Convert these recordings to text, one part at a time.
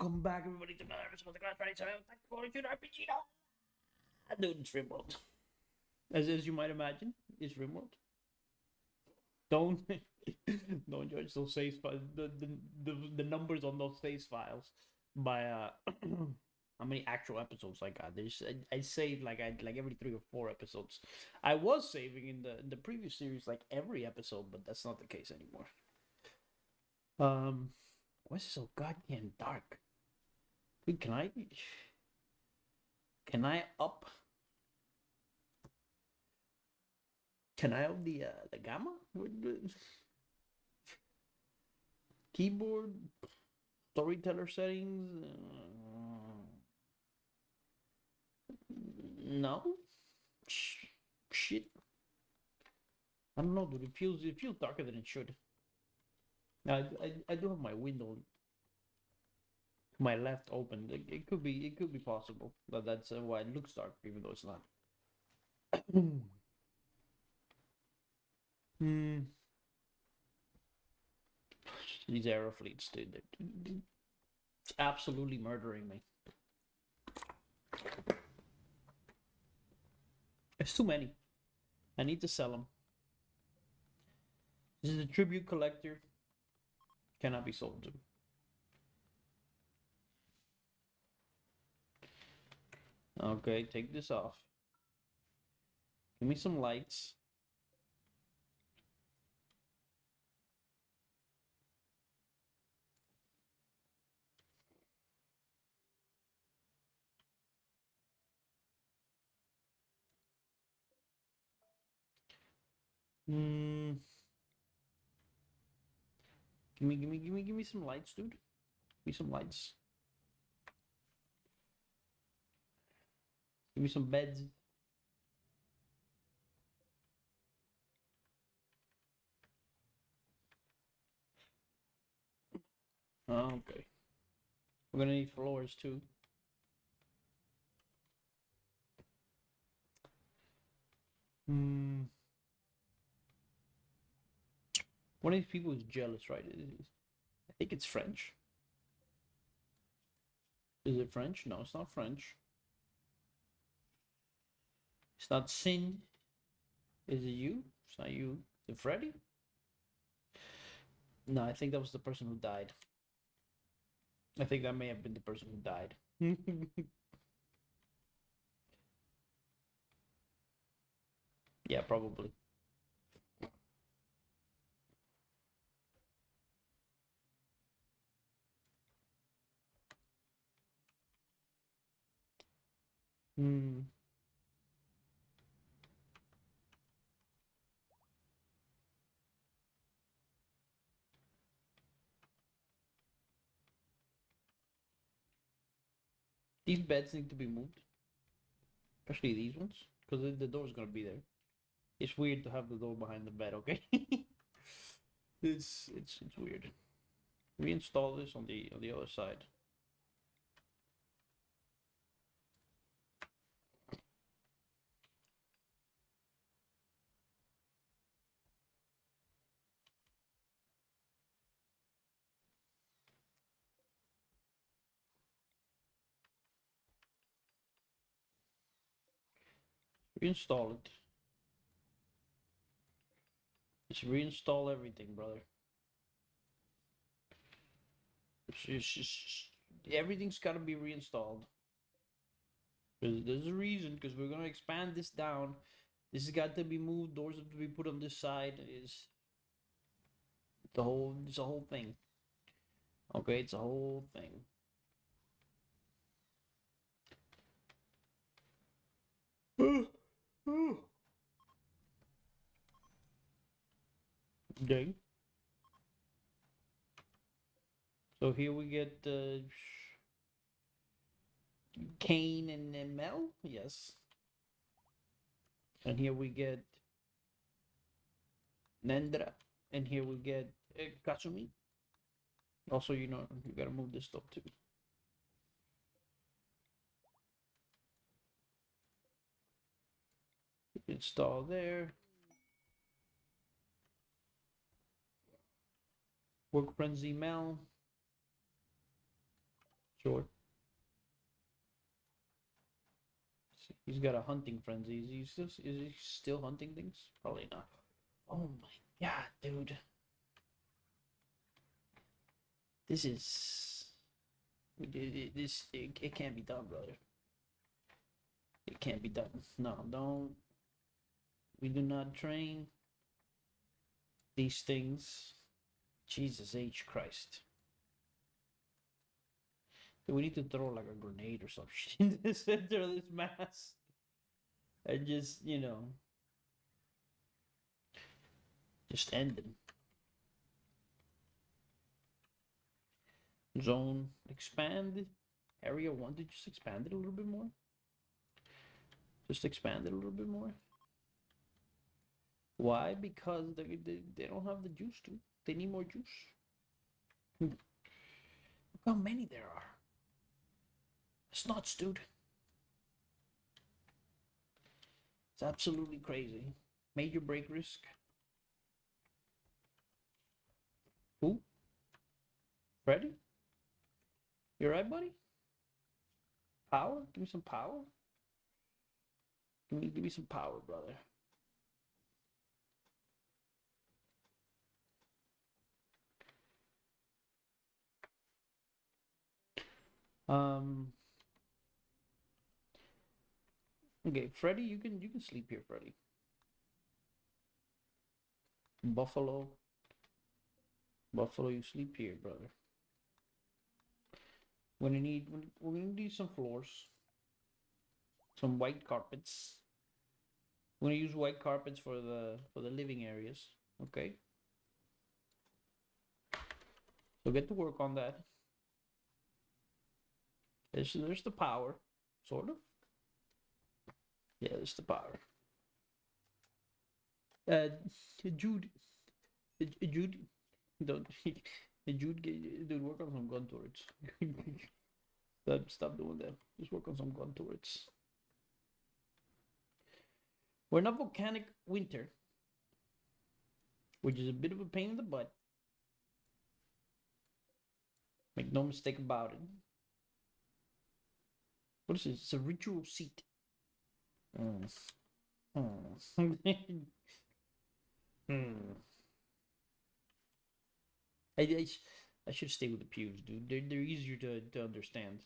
Welcome back, everybody, to another episode of the Class 27 Tactical RPG. Dude, it's Rimworld. As you might imagine, it's Rimworld. Don't don't judge those save files, the numbers on those save files by how many actual episodes I got. I saved like every 3 or 4 episodes. I was saving in the previous series like every episode, but that's not the case anymore. Why is it so goddamn dark? Dude, can I up the gamma with the keyboard storyteller settings? No. Shit. I don't know, dude. It feels darker than it should. I do have my window to my left open. It could be possible, but that's why it looks dark, even though it's not. Hmm. These aero fleets, dude, it's absolutely murdering me. It's too many. I need to sell them. This is a tribute collector. Cannot be sold to. Okay, take this off. Give me some lights. Hmm. Give me some lights, dude. Give me some lights. Give me some beds. Okay. We're gonna need floors too. Hmm. One of these people is jealous, right? I think it's French. Is it French? No, it's not French. It's not Sin. Is it you? It's not you. Is it Freddy? No, I think that was the person who died. I think that may have been the person who died. Yeah, probably. Hmm. These beds need to be moved, especially these ones, because the door's gonna be there. It's weird to have the door behind the bed. Okay, it's weird. Reinstall this on the other side. Reinstall it. Just reinstall everything, brother. Everything's got to be reinstalled. There's a reason, because we're gonna expand this down. This has got to be moved. Doors have to be put on this side. It's a whole thing. Okay, it's a whole thing. Okay. So here we get Kane and Mel. Yes. And here we get Nendra. And here we get Katsumi. Also, you gotta move this stuff too. Install there. Work frenzy Mel. Sure. He's got a hunting frenzy. Is he still hunting things? Probably not. Oh my god, dude. This is it can't be done, brother. It can't be done. No, don't. We do not train these things. Jesus H Christ. We need to throw like a grenade or some shit in the center of this mass. And just end them. Zone expand. Area 1 to just expand it a little bit more. Just expand it a little bit more. Why? Because they don't have the juice, dude. They need more juice. Look how many there are. It's nuts, dude. It's absolutely crazy. Major break risk. Who? Freddy? You alright, buddy? Power? Give me some power. Give me some power, brother. Okay, Freddy, you can sleep here, Freddy. Buffalo. Buffalo, you sleep here, brother. We're gonna need some floors. Some white carpets. We're gonna use white carpets for the living areas. Okay. So get to work on that. There's the power, sort of. Yeah, there's the power. Uh, Jude, Jude, don't Jude, dude, work on some gun turrets. Stop doing that. Just work on some gun turrets. We're in a volcanic winter, which is a bit of a pain in the butt. Make no mistake about it. What is this? It's a ritual seat. Hmm. I, I should stay with the pews, dude. They're easier to understand.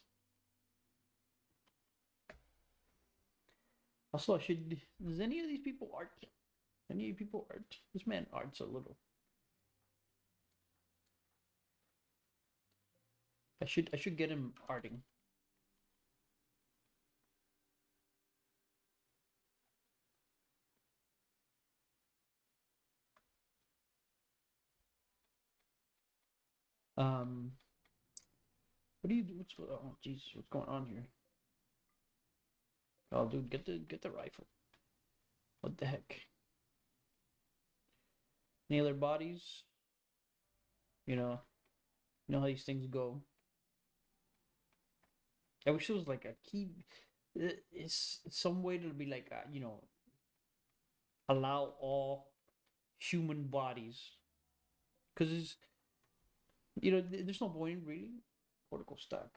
Also, I should. Does any of these people art? Any people art? This man arts a little. I should get him arting. Um, what do you do? Oh Jesus, what's going on here? Oh, dude, get the rifle. What the heck? Nail their bodies. You know how these things go. I wish there was like a key. It's some way to be like allow all human bodies, because there's no point really. Cortical stack,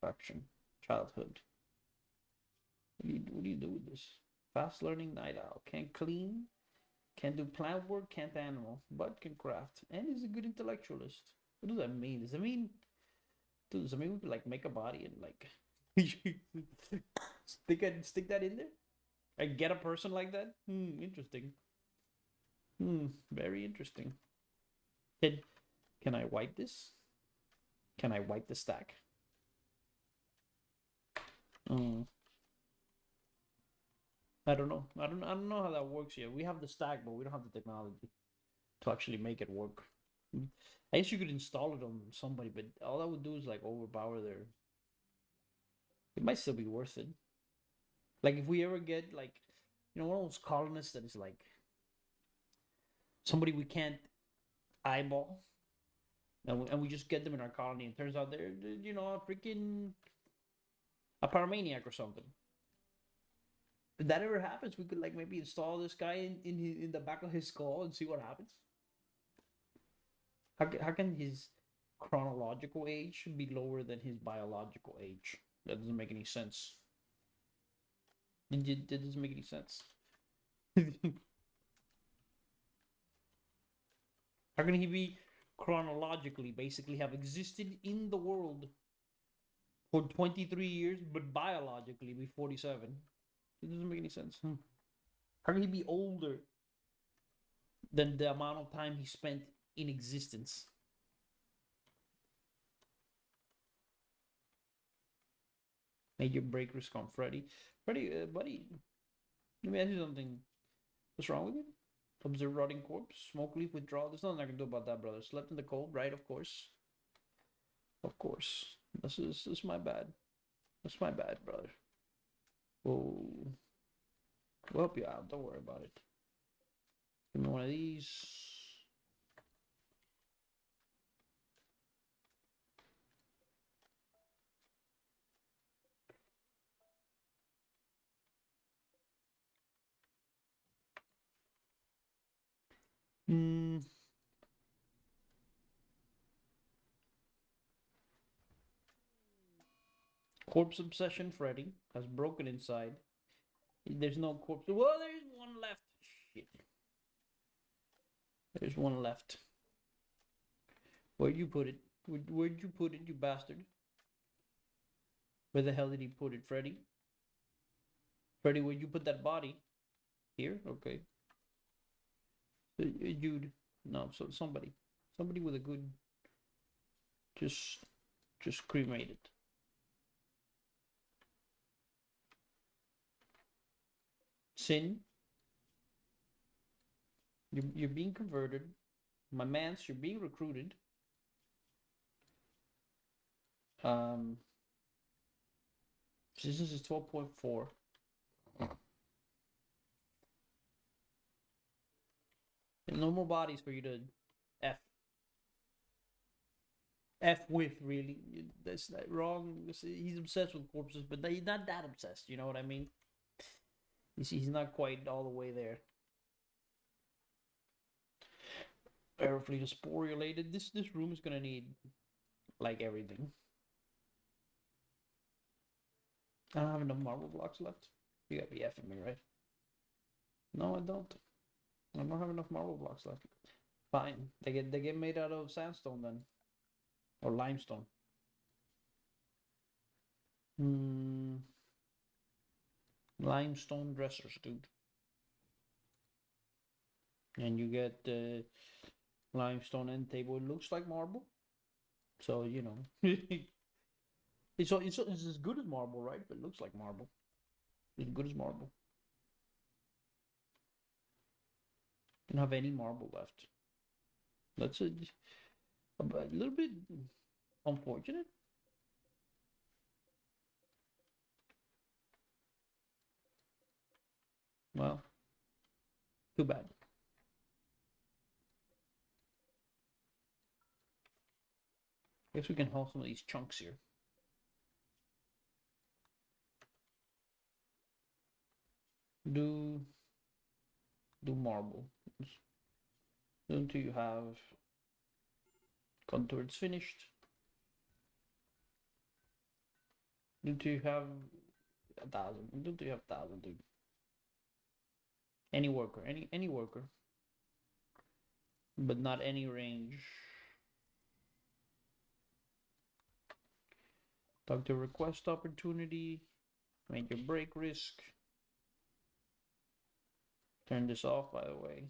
faction, childhood. What do you do with this? Fast learning night owl. Can't clean. Can't do plant work. Can't animal. But can craft. And is a good intellectualist. What does that mean? Does that mean? Does that mean we could like make a body and like stick that in there? Like get a person like that? Interesting. Very interesting. Can I wipe this? Can I wipe the stack? I don't know. I don't know how that works yet. We have the stack, but we don't have the technology to actually make it work. I guess you could install it on somebody, but all that would do is like overpower their. It might still be worth it. Like if we ever get like, one of those colonists that is like somebody we can't eyeball, and we just get them in our colony, and turns out they're a freaking a pyromaniac or something. If that ever happens, we could like maybe install this guy in the back of his skull and see what happens. How can his chronological age should be lower than his biological age. That doesn't make any sense. That doesn't make any sense. How can he be chronologically basically have existed in the world for 23 years, but biologically be 47? It doesn't make any sense. How can he be older than the amount of time he spent in existence? Major break risk on Freddy. Freddy, buddy, let me ask you something. What's wrong with you? Observe rotting corpse, smoke leaf withdrawal. There's nothing I can do about that, brother. Slept in the cold, right? Of course. Of course. This is my bad. That's my bad, brother. Oh, we'll help you out. Don't worry about it. Give me one of these. Hmm. Corpse obsession Freddy has broken inside. There's no corpse. Well, there's one left. Shit. There's one left. Where'd you put it? Where'd you put it, you bastard? Where the hell did he put it, Freddy? Freddy, where'd you put that body? Here? Okay. Jude. No, so somebody. Somebody with a good... Just cremate it. Sin. You're being converted. My mans, you're being recruited. Resistance is 12.4. No more bodies for you to F. F with, really. That's not wrong. He's obsessed with corpses, but he's not that obsessed, you know what I mean? He's not quite all the way there. Aerofleet is spore related. This room is gonna need like everything. I don't have enough marble blocks left. You gotta be effing me, right? No, I don't. I don't have enough marble blocks left. Fine. They get made out of sandstone then. Or limestone. Limestone dressers, dude. And you get limestone end table. It looks like marble. So, you know. it's as good as marble, right? But it looks like marble. It's good as marble. Don't have any marble left. That's a little bit unfortunate. Well, too bad. Guess we can haul some of these chunks here. Do marble until you have contours finished. Until you have 1,000. Until you have 1,000, dude. Any worker, any worker, but not any range. Doctor request opportunity. Major break risk. Turn this off, by the way.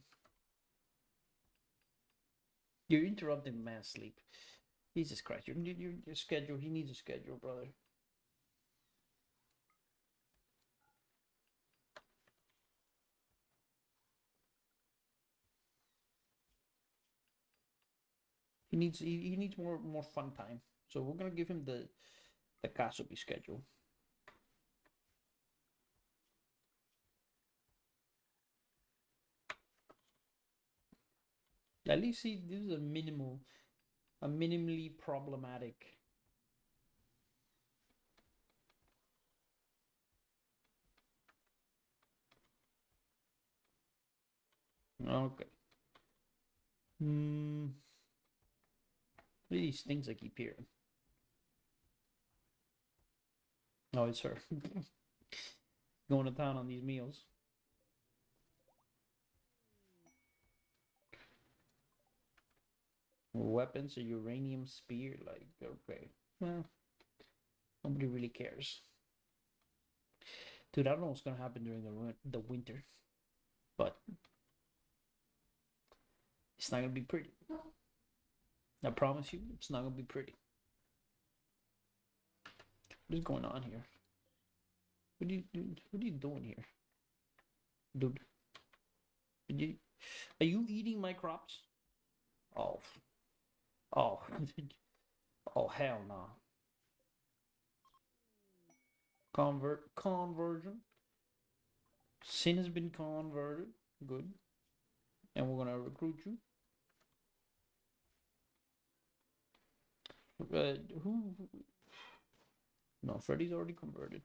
You're interrupting man's sleep. Jesus Christ, your schedule. He needs a schedule, brother. He needs more fun time. So we're gonna give him the Kasobi schedule. At least this is a minimally problematic. Okay. What are these things I keep hearing? Oh, it's her. Going to town on these meals. Weapons, a uranium spear, like, okay. Well, nobody really cares. Dude, I don't know what's gonna happen during the winter, but it's not gonna be pretty. I promise you, it's not gonna be pretty. What is going on here? What are you doing here, dude? Are you eating my crops? Oh, oh, oh, hell no! Conversion. Sin has been converted. Good, and we're gonna recruit you. Who? No, Freddy's already converted.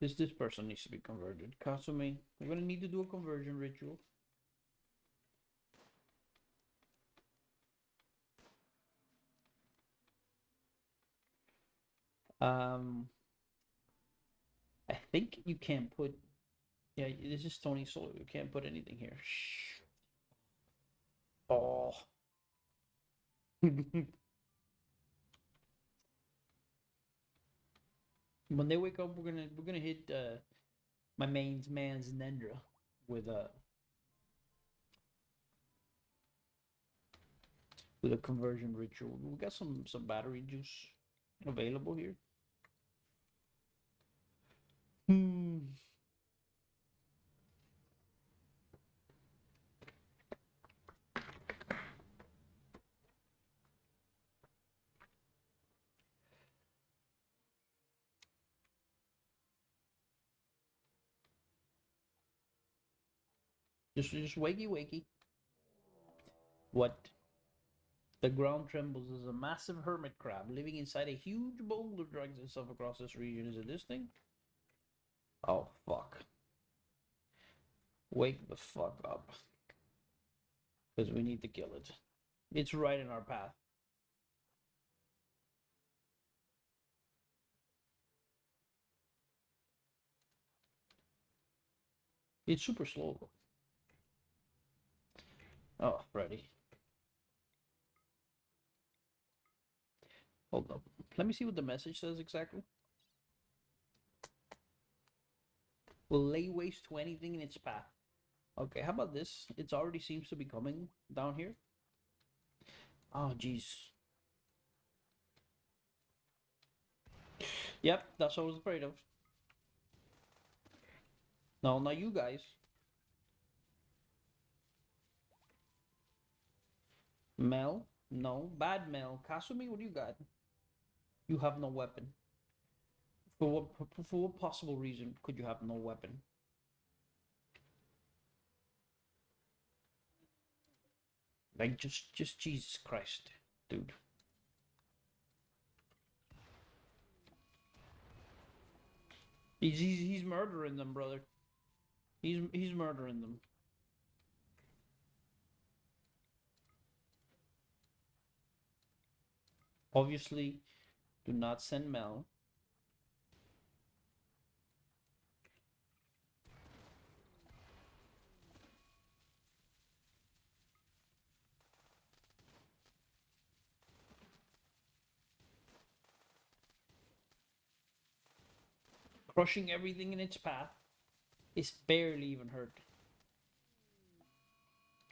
This person needs to be converted. Kasumi, we're gonna need to do a conversion ritual. I think you can't put. Yeah, this is Tony Solar. You can't put anything here. Shh. Oh. When they wake up, we're gonna hit my man's Nendra with a conversion ritual. We got some battery juice available here. Hmm. Just wakey. What? The ground trembles as a massive hermit crab living inside a huge boulder drags itself across this region. Is it this thing? Oh fuck. Wake the fuck up. Because we need to kill it. It's right in our path. It's super slow. Oh, Freddy. Hold up. Let me see what the message says exactly. Will lay waste to anything in its path. Okay, how about this? It already seems to be coming down here. Oh, jeez. Yep, that's what I was afraid of. No, not you guys. Mel? No. Bad Mel. Kasumi, what do you got? You have no weapon. For what possible reason could you have no weapon? Like just Jesus Christ, dude. He's murdering them, brother. He's murdering them. Obviously, do not send Mel. Crushing everything in its path. It's barely even hurt.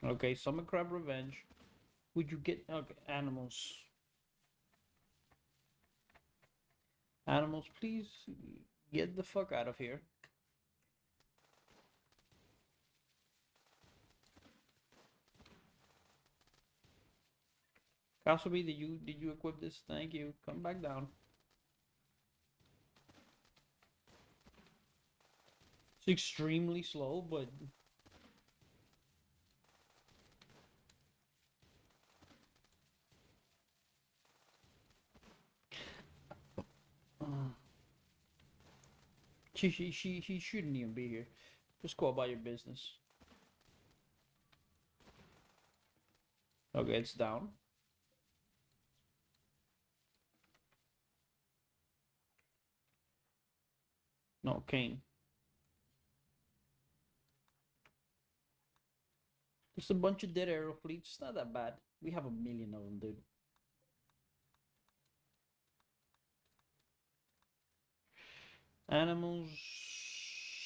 Okay, summon crab revenge. Would you get okay animals? Animals, please get the fuck out of here. Kasobi, did you equip this? Thank you. Come back down. It's extremely slow, but she shouldn't even be here. Just go about your business. Okay, it's down. No, Kane. Just a bunch of dead arrow fleets. It's not that bad. We have a million of them, dude. Animals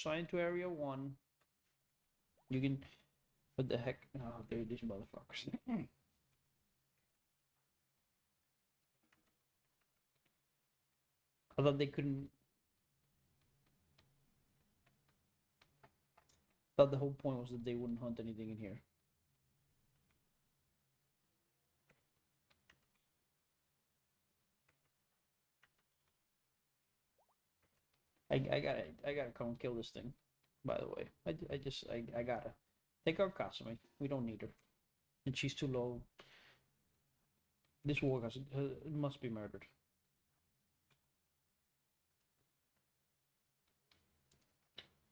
signed to Area 1. You can... What the heck? Oh, dude, these motherfuckers. I thought they couldn't... Thought the whole point was that they wouldn't hunt anything in here. I gotta come kill this thing. By the way, I gotta take out Kasumi. We don't need her, and she's too low. This war must be murdered.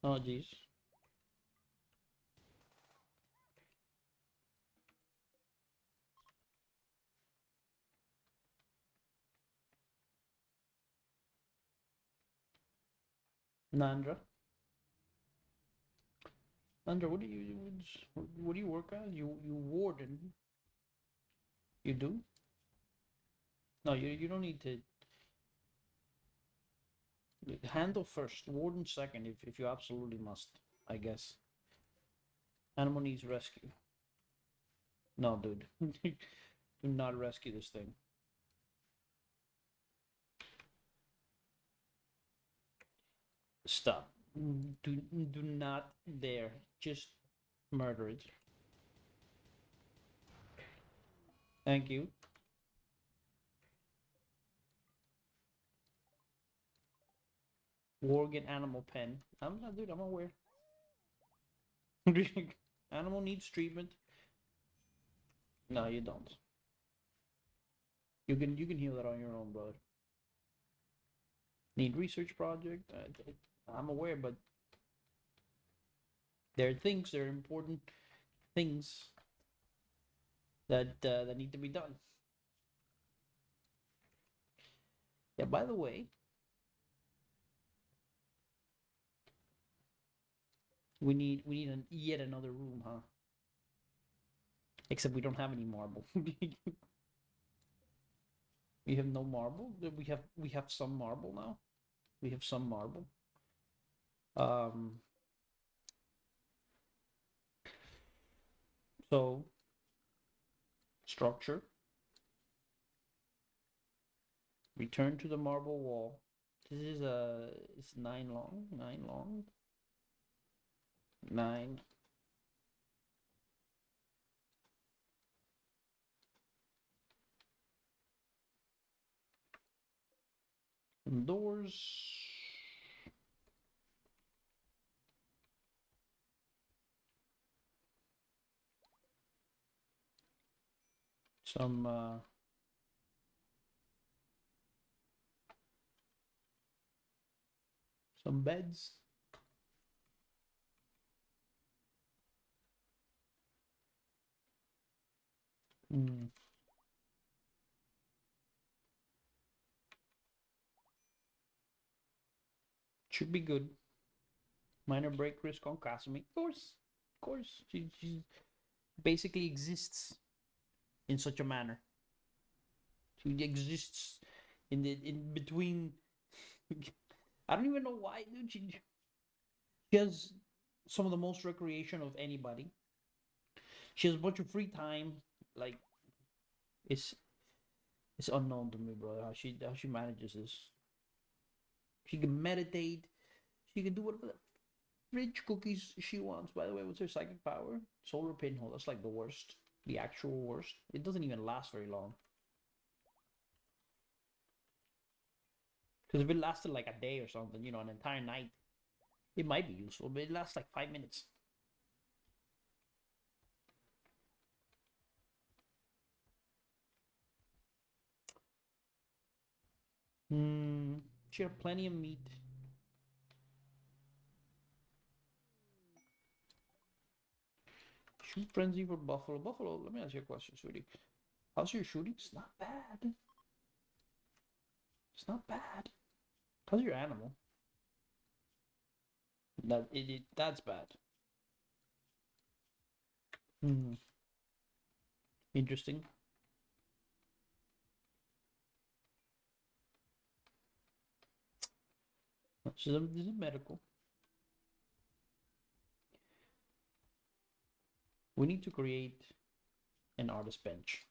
Oh jeez. Nandra. Nandra, what do you work on? You warden. You do? No, you don't need to handle first, warden second if you absolutely must, I guess. Animal needs rescue. No, dude. Do not rescue this thing. Stop. Do not dare. Just murder it. Thank you. Worgen animal pen. I'm not, dude. I'm aware. Animal needs treatment. No, you don't. You can heal that on your own, brother. Need research project. I'm aware, but there are important things that need to be done. Yeah. By the way, we need yet another room, huh? Except we don't have any marble. We have no marble. We have some marble now. We have some marble. So structure. Return to the marble wall. This is it's 9 long. 9 long. 9. Doors. Some beds. Should be good. Minor break risk on Kasumi. Of course. She basically exists in such a manner. She exists in between. I don't even know why, dude. She has some of the most recreation of anybody. She has a bunch of free time. Like it's unknown to me, brother. How she manages this. She can meditate. She can do whatever the fridge cookies she wants. By the way, what's her psychic power? Solar pinhole. That's like the worst. The actual worst. It doesn't even last very long. Because if it lasted like a day or something, you know, an entire night, it might be useful, but it lasts like 5 minutes. She had plenty of meat. Shoot frenzy for buffalo. Buffalo, let me ask you a question, sweetie. How's your shooting? It's not bad. It's not bad. How's your animal? That's bad. Hmm. Interesting. So this is medical. We need to create an artist bench.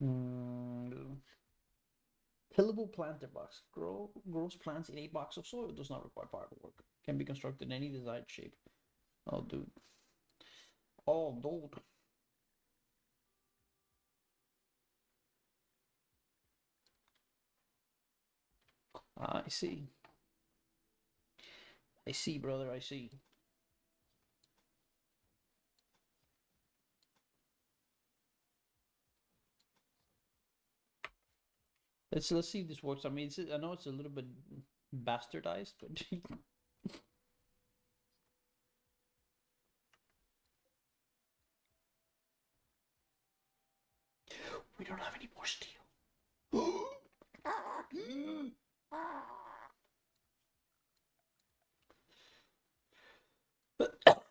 Hmm. Tillable planter box. Grows plants in a box of soil. Does not require power work. Can be constructed in any desired shape. Oh, dude. Oh, dude. I see. I see, brother. I see. Let's see if this works. I mean, I know it's a little bit bastardized, but we don't have any more steel.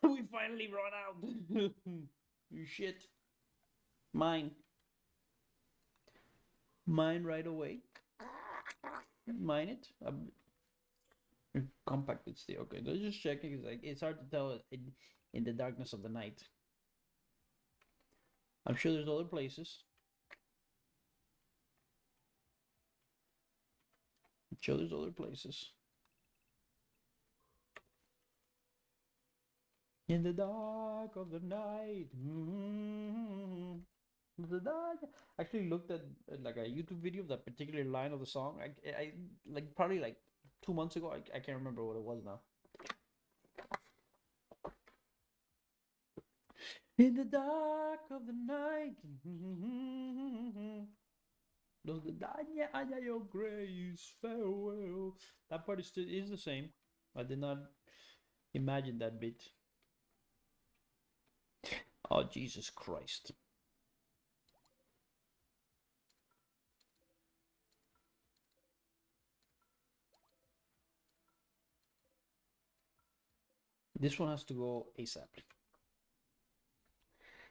We finally run out. You shit. Mine. Mine right away. Mine it. Compacted steel. Okay, let's just check it. Like it's hard to tell in the darkness of the night. I'm sure there's other places. I'm sure there's other places. In the dark of the night. The dark. I actually looked at like a YouTube video of that particular line of the song. I like probably like 2 months ago. I can't remember what it was now. In the dark of the night. Does the Danya your grace farewell? That part is the same. I did not imagine that bit. Oh Jesus Christ! This one has to go ASAP.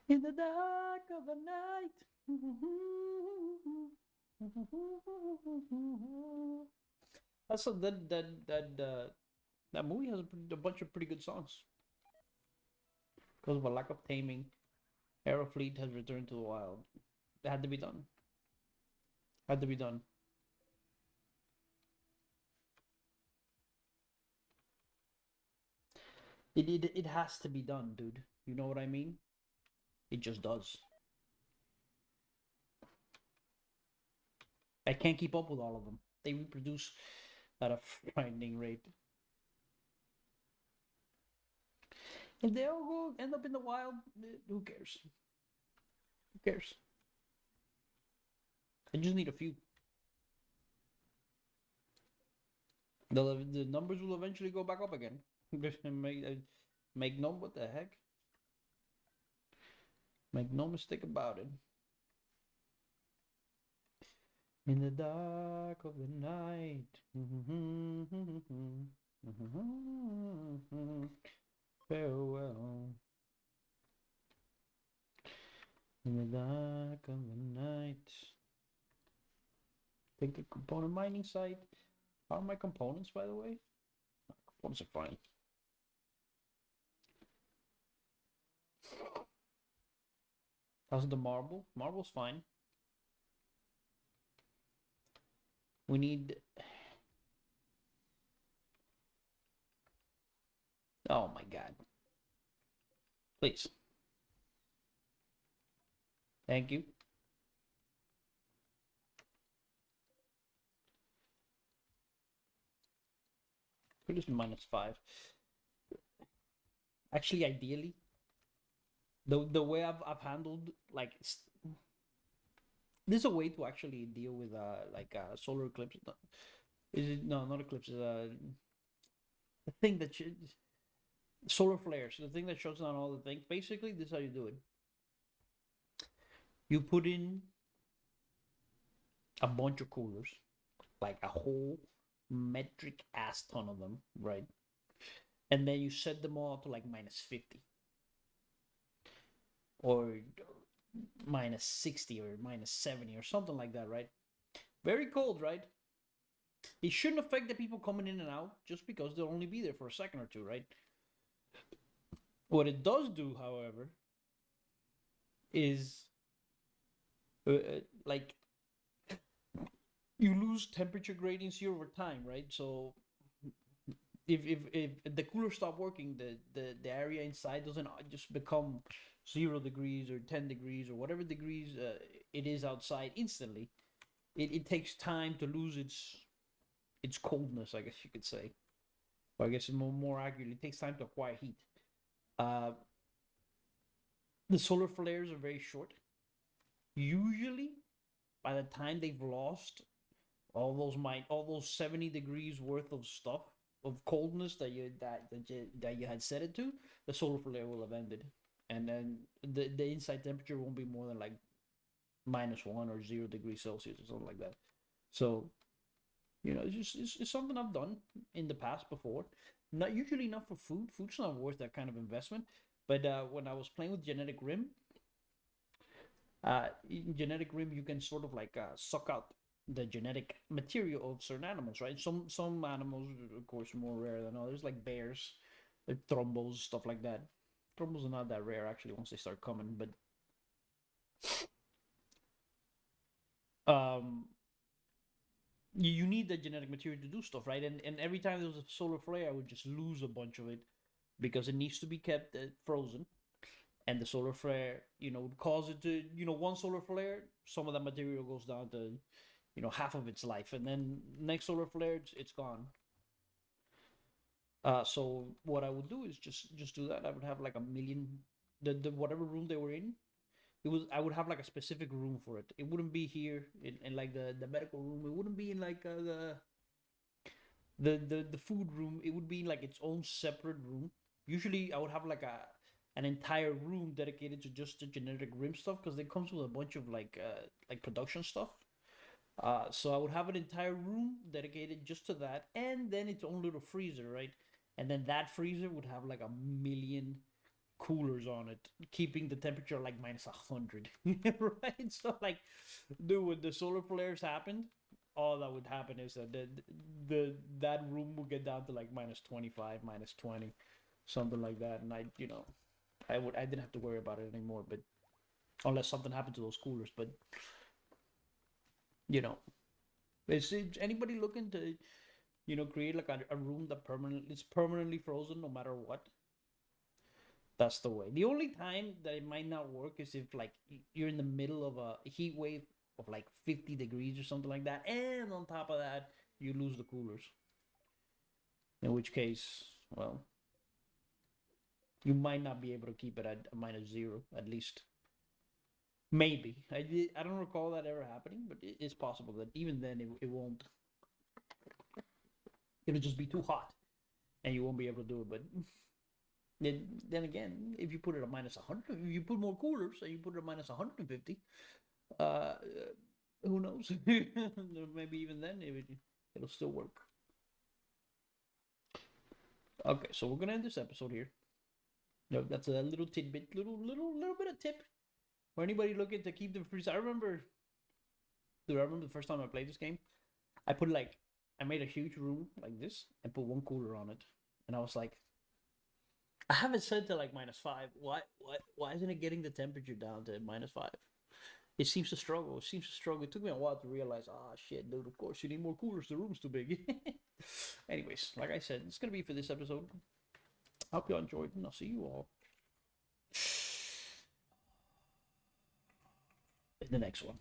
In the dark of the night. That's that movie has a bunch of pretty good songs. Because of a lack of taming, Aerofleet has returned to the wild. It had to be done. Had to be done. It has to be done, dude. You know what I mean? It just does. I can't keep up with all of them. They reproduce at a frightening rate. If they all go end up in the wild, who cares? Who cares? I just need a few. The numbers will eventually go back up again. Make no what the heck? Make no mistake about it. In the dark of the night. Farewell. In the dark of the night. Take the component mining site. How are my components, by the way? Components are fine. How's the marble? Marble's fine. We need. Oh my god. Please. Thank you. Put this in -5. Actually, ideally, the way I've handled like there's a way to actually deal with like solar eclipse. Is it no, not eclipses? The thing that solar flares. The thing that shuts down all the things. Basically, this is how you do it. You put in a bunch of coolers, like a whole metric ass ton of them, right? And then you set them all to like -50 or -60 or -70 or something like that, right? Very cold, right? It shouldn't affect the people coming in and out just because they'll only be there for a second or two, right? What it does do, however, is like you lose temperature gradients here over time, right? So if the cooler stop working, the area inside doesn't just become 0 degrees or 10 degrees or whatever degrees it is outside instantly. It takes time to lose its coldness, I guess you could say. Or I guess more accurately, it takes time to acquire heat. Uh, the solar flares are very short. Usually, by the time they've lost all those 70 degrees worth of stuff of coldness that you had set it to, the solar flare will have ended, and then the inside temperature won't be more than like -1 or 0 degrees Celsius or something like that. So it's something I've done in the past before. Not usually not for food. Food's not worth that kind of investment. But when I was playing with Genetic Rim, in Genetic Rim you can sort of like suck out the genetic material of certain animals, right? Some animals, of course, are more rare than others, like bears, like thrombos, stuff like that. Thrombos are not that rare actually once they start coming, but um, you need the genetic material to do stuff, right? And every time there was a solar flare, I would just lose a bunch of it because it needs to be kept frozen. And the solar flare, would cause it to, one solar flare, some of that material goes down to, half of its life, and then next solar flare, it's gone. So what I would do is just do that. I would have like a million, the whatever room they were in. I would have like a specific room for it. It wouldn't be here in like the medical room. It wouldn't be in like the food room. It would be in like its own separate room. Usually, I would have like an entire room dedicated to just the genetic rim stuff because it comes with a bunch of like production stuff. So I would have an entire room dedicated just to that, and then its own little freezer, right? And then that freezer would have like a million coolers on it, keeping the temperature like -100, right? So like, dude, when the solar flares happened, all that would happen is that that room would get down to like -25, -20, something like that, and I didn't have to worry about it anymore, but unless something happened to those coolers, but you know, is anybody looking to create like a room that is permanently frozen no matter what? That's the way. The only time that it might not work is if like you're in the middle of a heat wave of like 50 degrees or something like that, and on top of that you lose the coolers. In which case, well, you might not be able to keep it at -0 at least. Maybe I don't recall that ever happening, but it's possible that even then it won't. It'll just be too hot, and you won't be able to do it. But then again, if you put it at -100, if you put more coolers and you put it at -150, uh, who knows? Maybe even then it'll still work. Okay, so we're gonna end this episode here. No, that's a little tidbit, little bit of tip for anybody looking to keep the freezer. I remember the first time I played this game. I made a huge room like this and put one cooler on it, and I was like, I have it set to like -5. Why isn't it getting the temperature down to -5? It seems to struggle. It seems to struggle. It took me a while to realize, shit, dude, of course you need more coolers. The room's too big. Anyways, like I said, it's going to be for this episode. Hope you all enjoyed, and I'll see you all in the next one.